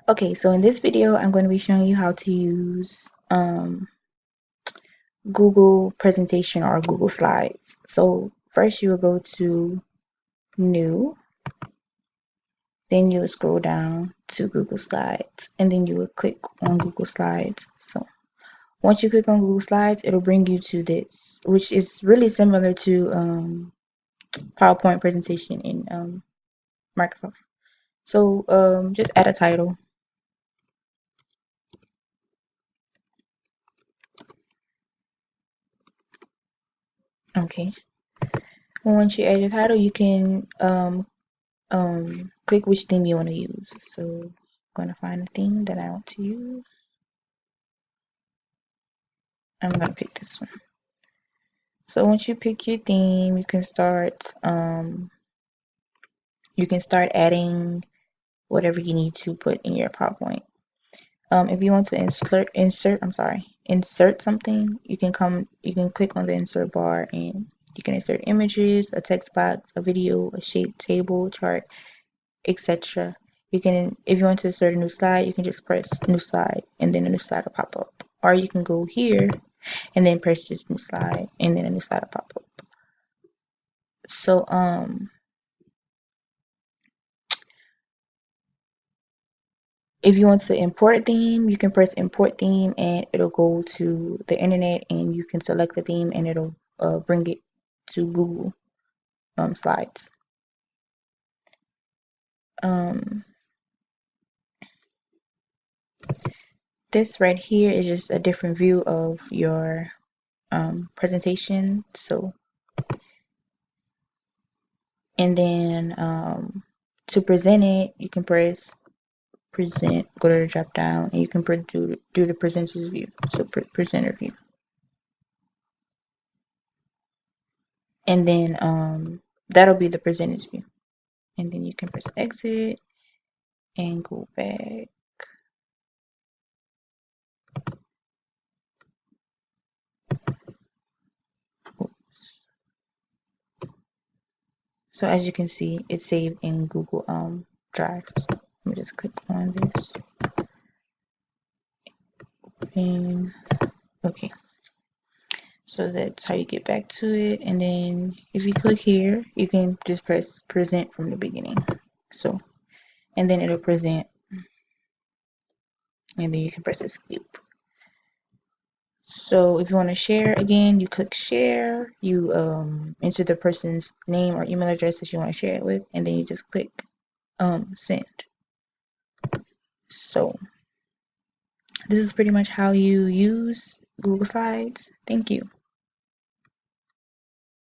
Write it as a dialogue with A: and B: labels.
A: Okay, so in this video, I'm going to be showing you how to use Google Presentation or Google Slides. So first you will go to New, then you will scroll down to Google Slides, and then you will click on Google Slides. So once you click on Google Slides, it'll bring you to this, which is really similar to PowerPoint presentation in Microsoft. So just add a title. Okay. Once you add your title, you can click which theme you want to use. So I'm going to find a theme that I want to use. I'm going to pick this one. So once you pick your theme, you can start adding whatever you need to put in your PowerPoint. If you want to insert something, you can click on the insert bar and you can insert images, a text box, a video, a shape, table, chart, etc. You can, if you want to insert a new slide, you can just press new slide and then a new slide will pop up. Or you can go here and then press this new slide and then a new slide will pop up. So if you want to import a theme, you can press import theme and it'll go to the internet and you can select the theme and it'll bring it to Google Slides. This right here is just a different view of your presentation. So, and then to present it, you can press present, go to the drop down, and you can do the presenter's view. So presenter view, and then that'll be the presenter's view. And then you can press exit and go back. Oops. So as you can see, it's saved in Google Drive. So let me just click on this. And okay. So that's how you get back to it. And then if you click here, you can just press present from the beginning. So, and then it'll present. And then you can press escape. So if you want to share again, you click share, you enter the person's name or email address that you want to share it with, and then you just click send. So this is pretty much how you use Google Slides. Thank you.